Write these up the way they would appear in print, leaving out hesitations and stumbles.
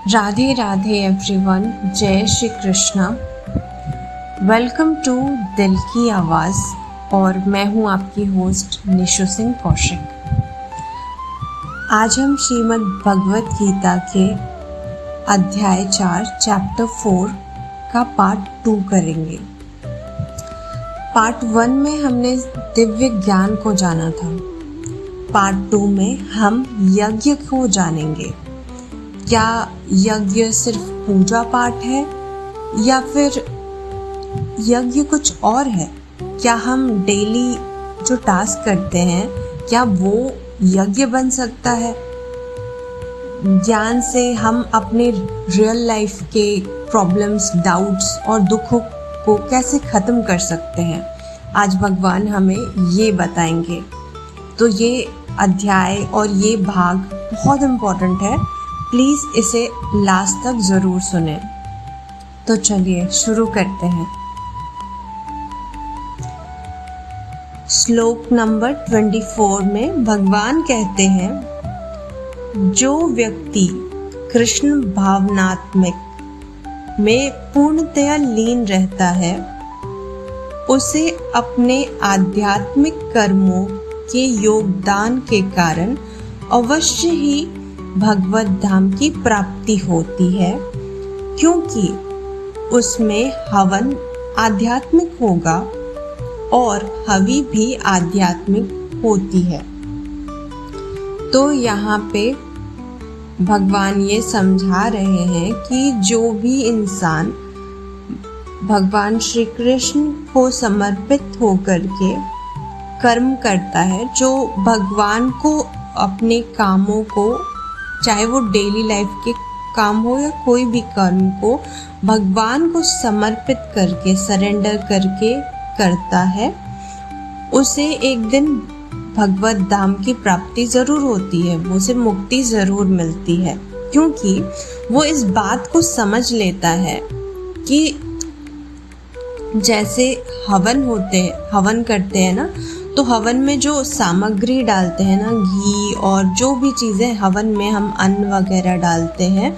Radhe Radhe everyone, जय Shri Krishna. Welcome to दिल की आवाज़ और मैं हूँ आपकी होस्ट निशु सिंह कौशिक। आज हम श्रीमद् भगवत गीता के अध्याय 4 चैप्टर 4 का पार्ट 2 करेंगे। पार्ट 1 में हमने दिव्य ज्ञान को जाना था। पार्ट 2 में हम यज्ञ को जानेंगे। क्या यज्ञ सिर्फ पूजा पाठ है या फिर यज्ञ कुछ और है? क्या हम डेली जो टास्क करते हैं क्या वो यज्ञ बन सकता है? ज्ञान से हम अपने रियल लाइफ के प्रॉब्लम्स, डाउट्स और दुखों को कैसे ख़त्म कर सकते हैं, आज भगवान हमें ये बताएंगे। तो ये अध्याय और ये भाग बहुत इम्पोर्टेंट है, प्लीज़ इसे लास्ट तक ज़रूर सुनें। तो चलिए शुरू करते हैं। श्लोक नंबर 24 में भगवान कहते हैं, जो व्यक्ति कृष्ण भावनात्मक में पूर्णतया लीन रहता है उसे अपने आध्यात्मिक कर्मों के योगदान के कारण अवश्य ही भगवत धाम की प्राप्ति होती है, क्योंकि उसमें हवन आध्यात्मिक होगा और हवि भी आध्यात्मिक होती है। तो यहाँ पे भगवान ये समझा रहे हैं कि जो भी इंसान भगवान श्री कृष्ण को समर्पित होकर के कर्म करता है, जो भगवान को अपने कामों को, चाहे वो डेली लाइफ के काम हो या कोई भी कर्म को भगवान को समर्पित करके, सरेंडर करके करता है, उसे एक दिन भगवत धाम की प्राप्ति ज़रूर होती है, उसे मुक्ति ज़रूर मिलती है, क्योंकि वो इस बात को समझ लेता है कि जैसे हवन करते हैं ना, तो हवन में जो सामग्री डालते हैं ना, घी और जो भी चीज़ें हवन में हम अन्न वगैरह डालते हैं,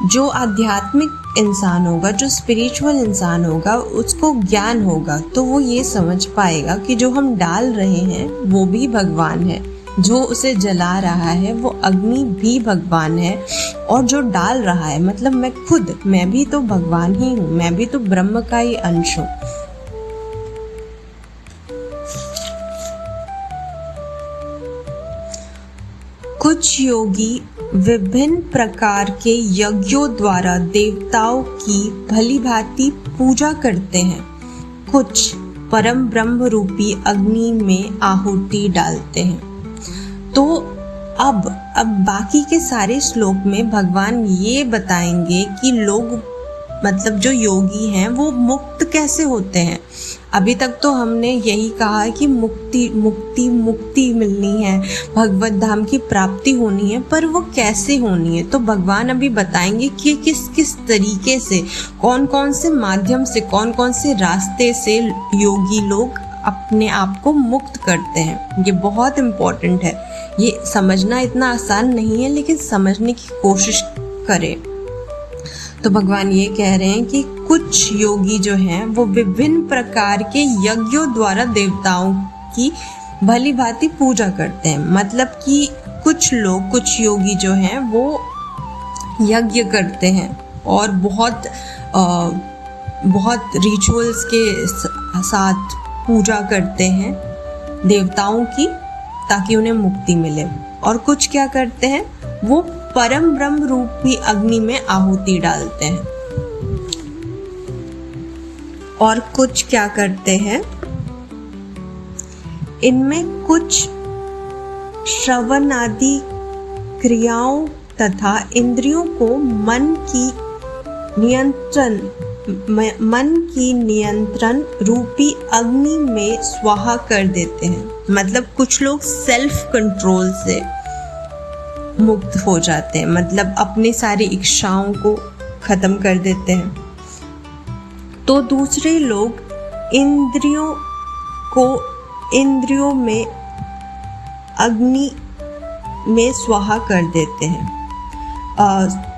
जो आध्यात्मिक इंसान होगा, जो स्पिरिचुअल इंसान होगा, उसको ज्ञान होगा, तो वो ये समझ पाएगा कि जो हम डाल रहे हैं वो भी भगवान है, जो उसे जला रहा है वो अग्नि भी भगवान है, और जो डाल रहा है मतलब मैं भी तो भगवान ही हूँ, मैं भी तो ब्रह्म का ही अंश हूँ। कुछ योगी विभिन्न प्रकार के यज्ञों द्वारा देवताओं की भलीभांति पूजा करते हैं, कुछ परम ब्रह्म रूपी अग्नि में आहुति डालते हैं। तो अब बाकी के सारे श्लोक में भगवान ये बताएंगे कि लोग, मतलब जो योगी हैं, वो मुक्त कैसे होते हैं। अभी तक तो हमने यही कहा है कि मुक्ति मिलनी है, भगवत धाम की प्राप्ति होनी है, पर वो कैसे होनी है। तो भगवान अभी बताएंगे कि किस तरीके से, कौन कौन से माध्यम से, कौन कौन से रास्ते से योगी लोग अपने आप को मुक्त करते हैं। ये बहुत इम्पोर्टेंट है, ये समझना इतना आसान नहीं है, लेकिन समझने की कोशिश करें। तो भगवान ये कह रहे हैं कि कुछ योगी जो हैं वो विभिन्न प्रकार के यज्ञों द्वारा देवताओं की भली भांति पूजा करते हैं। मतलब कि कुछ योगी जो हैं वो यज्ञ करते हैं और बहुत रिचुअल्स के साथ पूजा करते हैं देवताओं की, ताकि उन्हें मुक्ति मिले। और कुछ क्या करते हैं, वो परम ब्रह्म रूपी अग्नि में आहुति डालते हैं। और कुछ क्या करते हैं, इनमें कुछ श्रवण आदि क्रियाओं तथा इंद्रियों को मन की नियंत्रण रूपी अग्नि में स्वाहा कर देते हैं। मतलब कुछ लोग सेल्फ कंट्रोल से मुक्त हो जाते हैं, मतलब अपनी सारी इच्छाओं को खत्म कर देते हैं। तो दूसरे लोग इंद्रियों में अग्नि में स्वाहा कर देते हैं।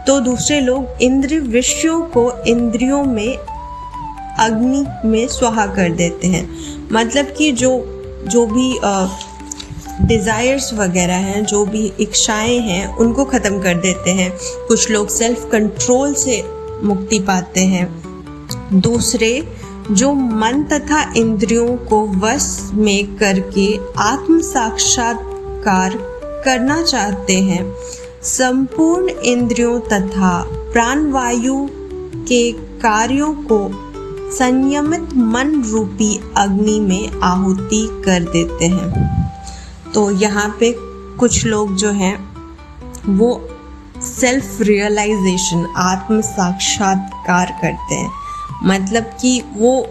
तो दूसरे लोग इंद्रिय विषयों को इंद्रियों में अग्नि में स्वाहा कर देते हैं। मतलब कि जो भी डिज़ायर्स वगैरह हैं, जो भी इच्छाएं हैं, उनको ख़त्म कर देते हैं। कुछ लोग सेल्फ कंट्रोल से मुक्ति पाते हैं। दूसरे जो मन तथा इंद्रियों को वश में करके आत्म साक्षात्कार करना चाहते हैं, संपूर्ण इंद्रियों तथा प्राणवायु के कार्यों को संयमित मन रूपी अग्नि में आहुति कर देते हैं। तो यहाँ पे कुछ लोग जो हैं वो सेल्फ रियलाइजेशन, आत्म साक्षात्कार करते हैं। मतलब कि वो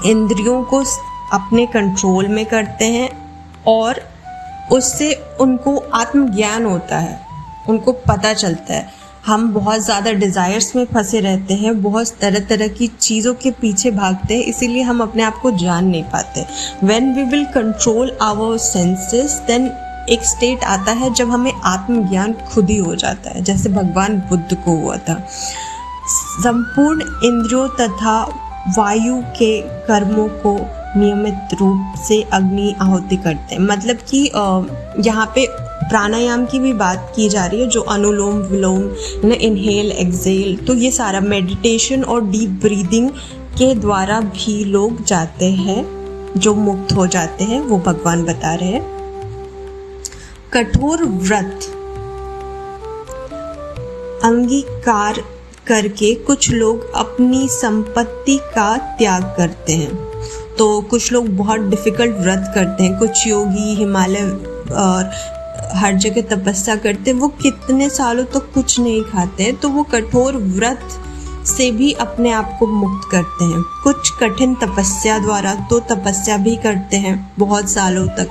इंद्रियों को अपने कंट्रोल में करते हैं और उससे उनको आत्मज्ञान होता है, उनको पता चलता है। हम बहुत ज़्यादा डिज़ायर्स में फंसे रहते हैं, बहुत तरह तरह की चीज़ों के पीछे भागते हैं, इसीलिए हम अपने आप को जान नहीं पाते। When we will control our senses, then एक स्टेट आता है जब हमें आत्मज्ञान खुद ही हो जाता है, जैसे भगवान बुद्ध को हुआ था। संपूर्ण इंद्रियों तथा वायु के कर्मों को नियमित रूप से अग्नि आहुति करते हैं। मतलब कि यहाँ पे प्राणायाम की भी बात की जा रही है, जो अनुलोम विलोम, इनहेल एक्सेल, तो ये सारा मेडिटेशन और डीप ब्रीदिंग के द्वारा भी लोग जाते हैं, जो मुक्त हो जाते हैं, वो भगवान बता रहे हैं। कठोर व्रत अंगीकार करके कुछ लोग अपनी संपत्ति का त्याग करते हैं। तो कुछ लोग बहुत डिफ़िकल्ट व्रत करते हैं। कुछ योगी हिमालय और हर जगह तपस्या करते हैं, वो कितने सालों तक तो कुछ नहीं खाते हैं, तो वो कठोर व्रत से भी अपने आप को मुक्त करते हैं। कुछ कठिन तपस्या द्वारा तो तपस्या भी करते हैं बहुत सालों तक।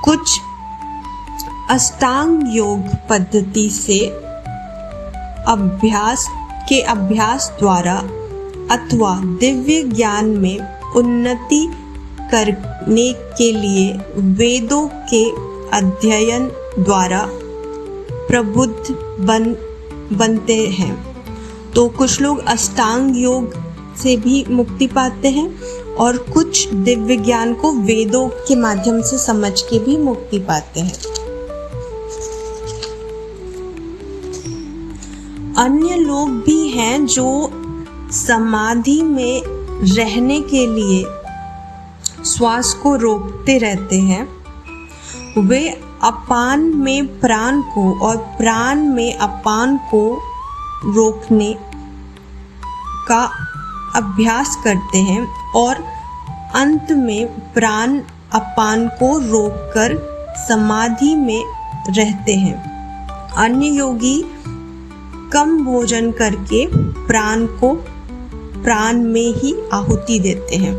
कुछ अष्टांग योग पद्धति से अभ्यास द्वारा अथवा दिव्य ज्ञान में उन्नति करने के लिए वेदों के अध्ययन द्वारा प्रबुद्ध बनते हैं। तो कुछ लोग अष्टांग योग से भी मुक्ति पाते हैं और कुछ दिव्य ज्ञान को वेदों के माध्यम से समझ के भी मुक्ति पाते हैं। अन्य लोग भी हैं जो समाधि में रहने के लिए श्वास को रोकते रहते हैं। वे अपान में प्राण को और प्राण में अपान को रोकने का अभ्यास करते हैं और अंत में प्राण अपान को रोककर समाधि में रहते हैं। अन्य योगी कम भोजन करके प्राण को प्राण में ही आहुति देते हैं।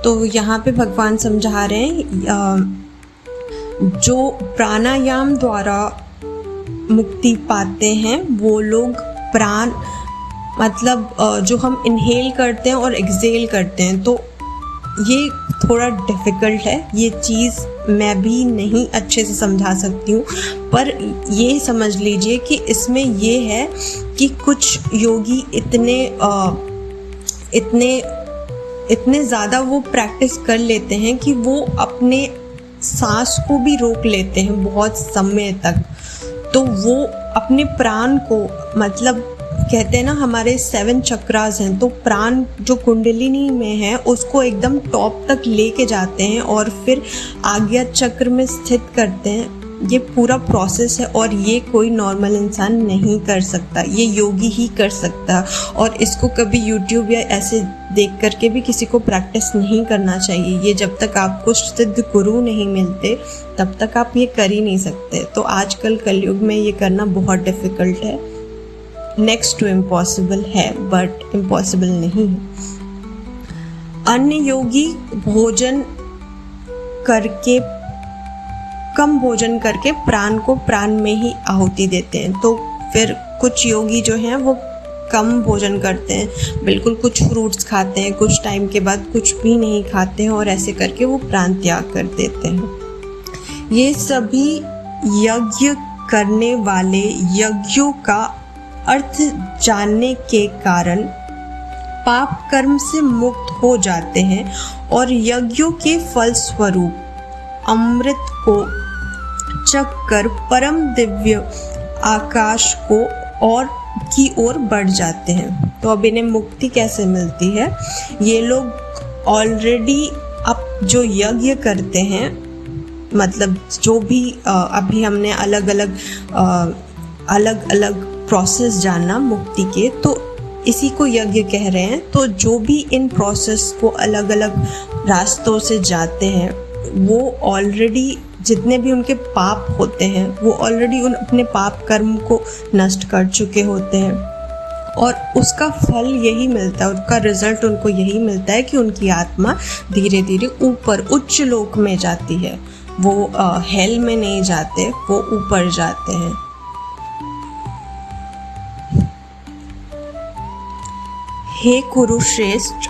तो यहाँ पे भगवान समझा रहे हैं जो प्राणायाम द्वारा मुक्ति पाते हैं वो लोग प्राण, मतलब जो हम इनहेल करते हैं और एक्सेल करते हैं, तो ये थोड़ा डिफ़िकल्ट है। ये चीज़ मैं भी नहीं अच्छे से समझा सकती हूँ, पर ये समझ लीजिए कि इसमें ये है कि कुछ योगी इतने ज़्यादा वो प्रैक्टिस कर लेते हैं कि वो अपने सांस को भी रोक लेते हैं बहुत समय तक। तो वो अपने प्राण को, मतलब कहते हैं ना हमारे 7 चक्रास हैं, तो प्राण जो कुंडलिनी में है उसको एकदम टॉप तक लेके जाते हैं और फिर आज्ञा चक्र में स्थित करते हैं। ये पूरा प्रोसेस है और ये कोई नॉर्मल इंसान नहीं कर सकता, ये योगी ही कर सकता। और इसको कभी YouTube या ऐसे देख करके भी किसी को प्रैक्टिस नहीं करना चाहिए। ये जब तक आपको सिद्ध गुरु नहीं मिलते तब तक आप ये कर ही नहीं सकते। तो आजकल कलयुग में ये करना बहुत डिफ़िकल्ट है, नेक्स्ट टू इम्पॉसिबल है, बट इम्पॉसिबल नहीं है। अन्य योगी कम भोजन करके प्राण को प्राण में ही आहुति देते हैं। तो फिर कुछ योगी जो हैं वो कम भोजन करते हैं, बिल्कुल कुछ फ्रूट्स खाते हैं, कुछ टाइम के बाद कुछ भी नहीं खाते हैं और ऐसे करके वो प्राण त्याग कर देते हैं। ये सभी यज्ञ करने वाले यज्ञों का अर्थ जानने के कारण पाप कर्म से मुक्त हो जाते हैं और यज्ञों के फल स्वरूप अमृत को चखकर परम दिव्य आकाश को और की ओर बढ़ जाते हैं। तो अब इन्हें मुक्ति कैसे मिलती है? ये लोग ऑलरेडी अब जो यज्ञ करते हैं, मतलब जो भी अभी हमने अलग अलग प्रोसेस जाना मुक्ति के, तो इसी को यज्ञ कह रहे हैं। तो जो भी इन प्रोसेस को अलग अलग रास्तों से जाते हैं, वो ऑलरेडी जितने भी उनके पाप होते हैं वो ऑलरेडी उन अपने पाप कर्म को नष्ट कर चुके होते हैं, और उसका फल यही मिलता है, उसका रिजल्ट उनको यही मिलता है कि उनकी आत्मा धीरे धीरे ऊपर उच्च लोक में जाती है। वो हेल में नहीं जाते, वो ऊपर जाते हैं। हे कुरुश्रेष्ठ,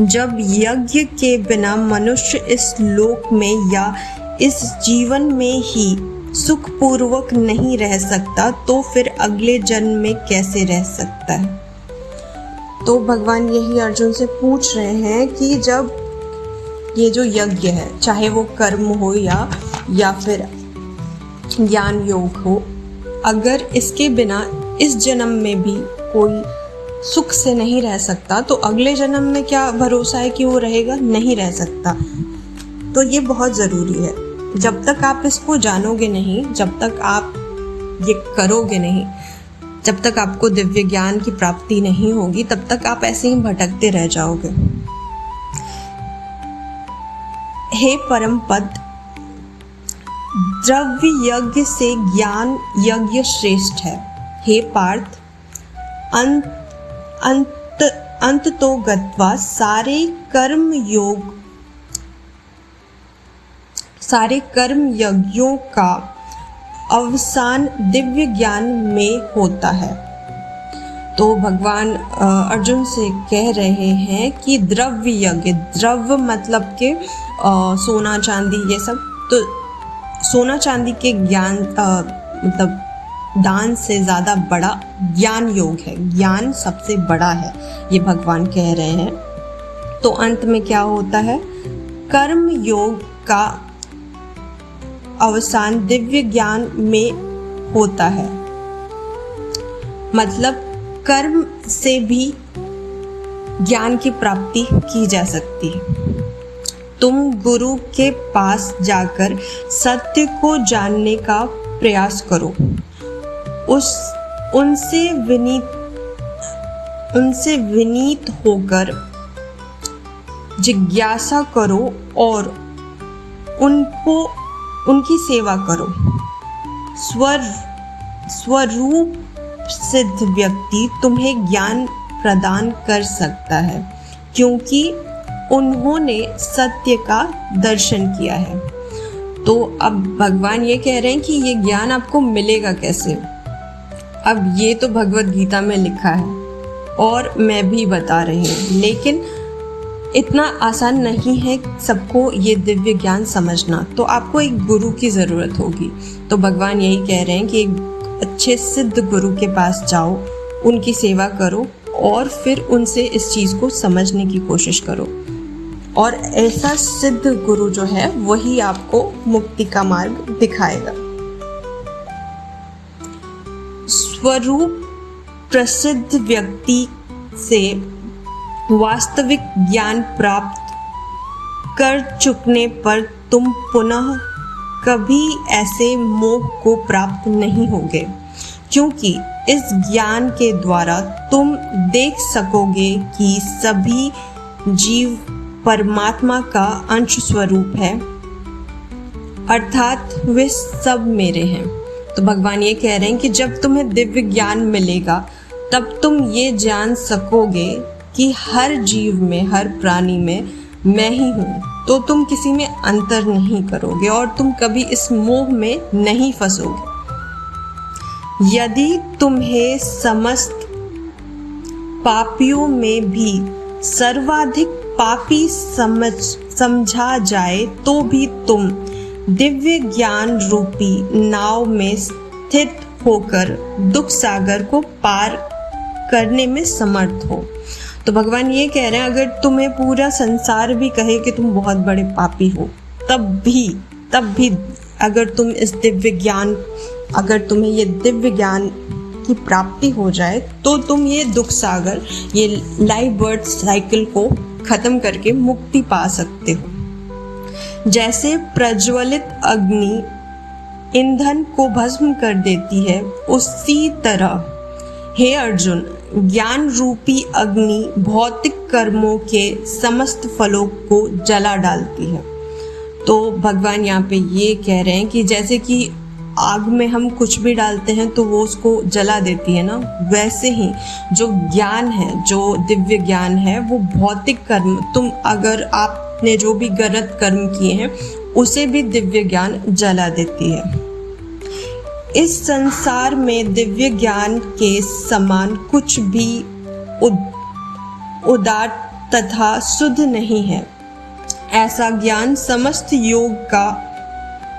जब यज्ञ के बिना मनुष्य इस लोक में या इस जीवन में ही सुखपूर्वक नहीं रह सकता, तो फिर अगले जन्म में कैसे रह सकता है? तो भगवान यही अर्जुन से पूछ रहे हैं कि जब ये जो यज्ञ है, चाहे वो कर्म हो या फिर ज्ञान योग हो, अगर इसके बिना इस जन्म में भी कोई सुख से नहीं रह सकता, तो अगले जन्म में क्या भरोसा है कि वो रहेगा? नहीं रह सकता। तो ये बहुत ज़रूरी है। जब तक आप इसको जानोगे नहीं, जब तक आप ये करोगे नहीं, जब तक आपको दिव्य ज्ञान की प्राप्ति नहीं होगी, तब तक आप ऐसे ही भटकते रह जाओगे। हे परम पद, द्रव्य यज्ञ से ज्ञान यज्ञ श्रेष्ठ है। हे पार्थ, अंत तो गत्वा सारे कर्म यज्ञों का अवसान दिव्य ज्ञान में होता है। तो भगवान अर्जुन से कह रहे हैं कि द्रव्य यज्ञ, द्रव्य मतलब के सोना चांदी ये सब, तो सोना चांदी के ज्ञान मतलब दान से ज़्यादा बड़ा ज्ञान योग है। ज्ञान सबसे बड़ा है, ये भगवान कह रहे हैं। तो अंत में क्या होता है? कर्म योग का अवसान दिव्य ज्ञान में होता है। मतलब कर्म से भी ज्ञान की प्राप्ति की जा सकती है। तुम गुरु के पास जाकर सत्य को जानने का प्रयास करो, उनसे विनीत होकर जिज्ञासा करो और उनकी सेवा करो। स्वरूप सिद्ध व्यक्ति तुम्हें ज्ञान प्रदान कर सकता है, क्योंकि उन्होंने सत्य का दर्शन किया है। तो अब भगवान ये कह रहे हैं कि ये ज्ञान आपको मिलेगा कैसे? अब ये तो भगवत गीता में लिखा है और मैं भी बता रही हूँ, लेकिन इतना आसान नहीं है सबको ये दिव्य ज्ञान समझना। तो आपको एक गुरु की ज़रूरत होगी। तो भगवान यही कह रहे हैं कि एक अच्छे सिद्ध गुरु के पास जाओ, उनकी सेवा करो और फिर उनसे इस चीज़ को समझने की कोशिश करो। और ऐसा सिद्ध गुरु जो है वही आपको मुक्ति का मार्ग दिखाएगा। स्वरूप प्रसिद्ध व्यक्ति से वास्तविक ज्ञान प्राप्त कर चुकने पर तुम पुनः कभी ऐसे मोह को प्राप्त नहीं होगे, क्योंकि इस ज्ञान के द्वारा तुम देख सकोगे कि सभी जीव परमात्मा का अंश स्वरूप है, अर्थात वे सब मेरे हैं। तो भगवान ये कह रहे हैं कि जब तुम्हें दिव्य ज्ञान मिलेगा तब तुम ये जान सकोगे कि हर जीव में, हर प्राणी में मैं ही हूँ। तो तुम किसी में अंतर नहीं करोगे और तुम कभी इस मोह में नहीं फंसोगे। यदि तुम्हें समस्त पापियों में भी सर्वाधिक पापी समझा जाए तो भी तुम दिव्य ज्ञान रूपी नाव में स्थित होकर दुख सागर को पार करने में समर्थ हो। तो भगवान ये कह रहे हैं, अगर तुम्हें पूरा संसार भी कहे कि तुम बहुत बड़े पापी हो, तब भी अगर तुम्हें ये दिव्य ज्ञान की प्राप्ति हो जाए तो तुम ये दुख सागर, ये लाइफ बर्थ साइकिल को खत्म करके मुक्ति पा सकते हो। जैसे प्रज्वलित अग्नि ईंधन को भस्म कर देती है, उसी तरह हे अर्जुन, ज्ञान रूपी अग्नि भौतिक कर्मों के समस्त फलों को जला डालती है। तो भगवान यहाँ पे ये कह रहे हैं कि जैसे कि आग में हम कुछ भी डालते हैं तो वो उसको जला देती है ना, वैसे ही जो ज्ञान है, जो दिव्य ज्ञान है, वो भौतिक कर्म, अगर आपने जो भी गलत कर्म किए हैं उसे भी दिव्य ज्ञान जला देती है। इस संसार में दिव्य ज्ञान के समान कुछ भी उदार तथा शुद्ध नहीं है। ऐसा ज्ञान समस्त योग का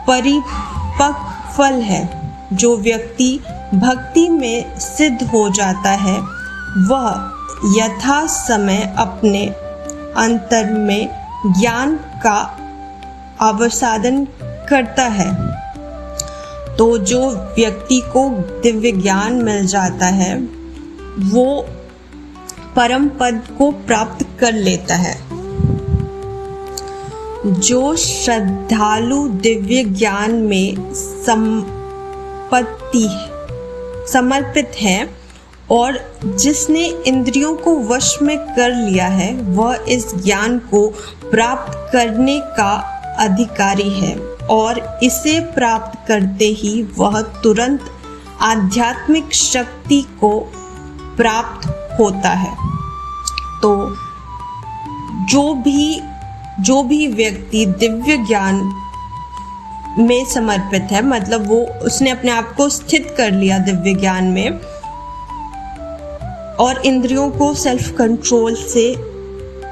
परिपक्व फल है। जो व्यक्ति भक्ति में सिद्ध हो जाता है, वह यथा समय अपने अंतर में ज्ञान का अवसादन करता है। तो जो व्यक्ति को दिव्य ज्ञान मिल जाता है, वो परम पद को प्राप्त कर लेता है। जो श्रद्धालु दिव्य ज्ञान में समर्पित है और जिसने इंद्रियों को वश में कर लिया है, वह इस ज्ञान को प्राप्त करने का अधिकारी है और इसे प्राप्त करते ही वह तुरंत आध्यात्मिक शक्ति को प्राप्त होता है। तो जो भी व्यक्ति दिव्य ज्ञान में समर्पित है, मतलब वो उसने अपने आप को स्थित कर लिया दिव्य ज्ञान में और इंद्रियों को सेल्फ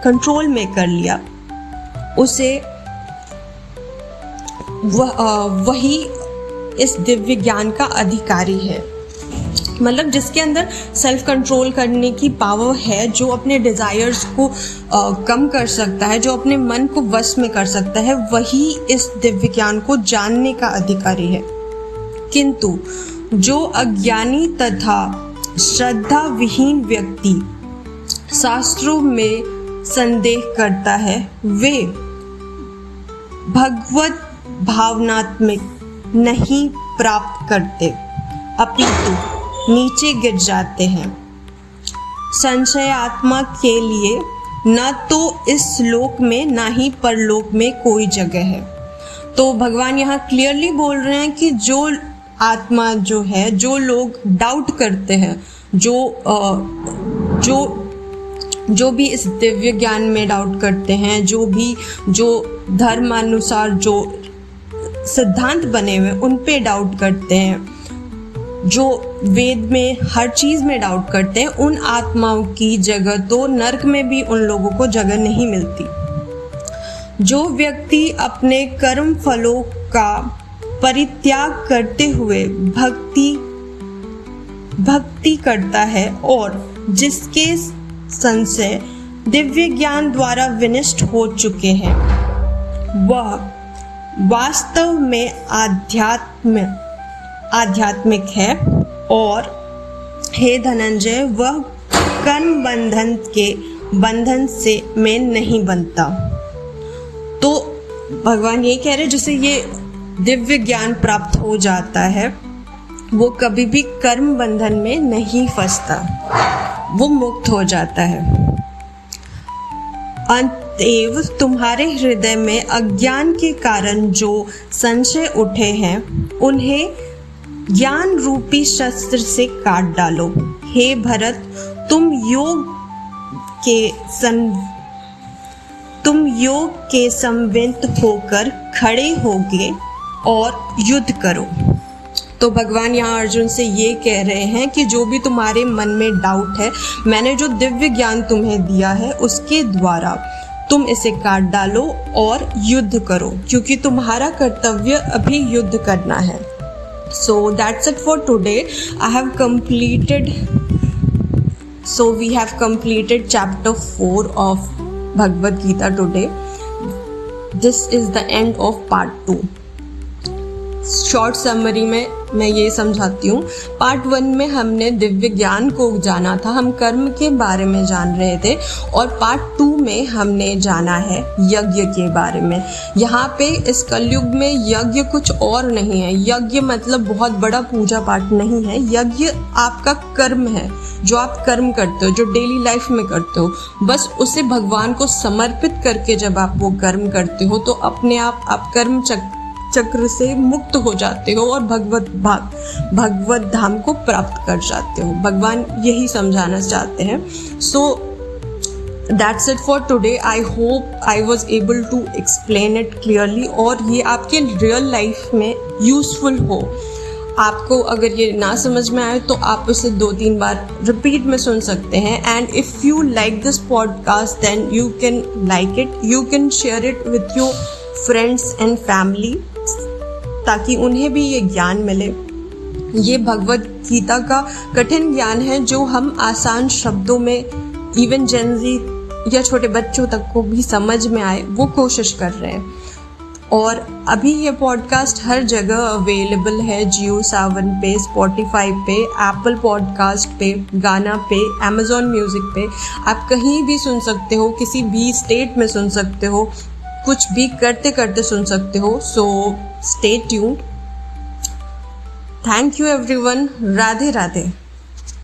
कंट्रोल में कर लिया, उसे वही इस दिव्य ज्ञान का अधिकारी है। मतलब जिसके अंदर सेल्फ कंट्रोल करने की पावर है, जो अपने डिज़ायर्स को कम कर सकता है, जो अपने मन को वश में कर सकता है, वही इस दिव्य ज्ञान को जानने का अधिकारी है। किंतु जो अज्ञानी तथा श्रद्धा विहीन व्यक्ति शास्त्रों में संदेह करता है, वे भगवत भावनात्मक नहीं प्राप्त करते, अपितु नीचे गिर जाते हैं। संशयात्मा के लिए न तो इस लोक में न ही परलोक में कोई जगह है। तो भगवान यहाँ क्लियरली बोल रहे हैं कि जो आत्मा जो है, जो लोग डाउट करते हैं, जो भी इस दिव्य ज्ञान में डाउट करते हैं, जो धर्मानुसार जो सिद्धांत बने हुए उन पे डाउट करते हैं, जो वेद में हर चीज़ में डाउट करते हैं, उन आत्माओं की जगह तो नरक में भी उन लोगों को जगह नहीं मिलती। जो व्यक्ति अपने कर्म फलों का परित्याग करते हुए भक्ति करता है और जिसके संशय दिव्य ज्ञान द्वारा विनष्ट हो चुके हैं, वह वास्तव में आध्यात्मिक है और हे धनंजय, वह कर्म बंधन में नहीं बनता। तो भगवान ये कह रहे हैं, जिसे ये दिव्य ज्ञान प्राप्त हो जाता है, वो कभी भी कर्म बंधन में नहीं फंसता, वो मुक्त हो जाता है। अतएव तुम्हारे हृदय में अज्ञान के कारण जो संशय उठे हैं, उन्हें ज्ञान रूपी शस्त्र से काट डालो। हे भरत, तुम योग के संवित होकर खड़े होगे और युद्ध करो। तो भगवान यहाँ अर्जुन से ये कह रहे हैं कि जो भी तुम्हारे मन में डाउट है, मैंने जो दिव्य ज्ञान तुम्हें दिया है उसके द्वारा तुम इसे काट डालो और युद्ध करो, क्योंकि तुम्हारा कर्तव्य अभी युद्ध करना है। So that's it for today. We have completed chapter 4 of Bhagavad Gita today. This is the end of part 2. Short summary में मैं ये समझाती हूँ। पार्ट 1 में हमने दिव्य ज्ञान को जाना था, हम कर्म के बारे में जान रहे थे, और पार्ट 2 में हमने जाना है यज्ञ के बारे में। यहाँ पे इस कलयुग में यज्ञ कुछ और नहीं है। यज्ञ मतलब बहुत बड़ा पूजा पाठ नहीं है। यज्ञ आपका कर्म है, जो आप कर्म करते हो, जो डेली लाइफ में करते हो, बस उसे भगवान को समर्पित करके जब आप वो कर्म करते हो तो अपने आप कर्म चक्र से मुक्त हो जाते हो और भगवत धाम को प्राप्त कर जाते हो। भगवान यही समझाना चाहते हैं। So that's it for today. I hope I was able to explain it clearly, और ये आपके रियल लाइफ में यूजफुल हो। आपको अगर ये ना समझ में आए तो आप उसे 2-3 बार रिपीट में सुन सकते हैं। And if you like this podcast then you can like it, you can share it with your friends and family, ताकि उन्हें भी ये ज्ञान मिले। ये भगवद गीता का कठिन ज्ञान है जो हम आसान शब्दों में इवन जेनजी या छोटे बच्चों तक को भी समझ में आए, वो कोशिश कर रहे हैं। और अभी ये पॉडकास्ट हर जगह अवेलेबल है, जियो सावन पे, स्पॉटिफाई पे, एप्पल पॉडकास्ट पे, गाना पे, अमेजॉन म्यूज़िक पे। आप कहीं भी सुन सकते हो, किसी भी स्टेट में सुन सकते हो, कुछ भी करते करते सुन सकते हो। So stay tuned. Thank you everyone. Radhe Radhe.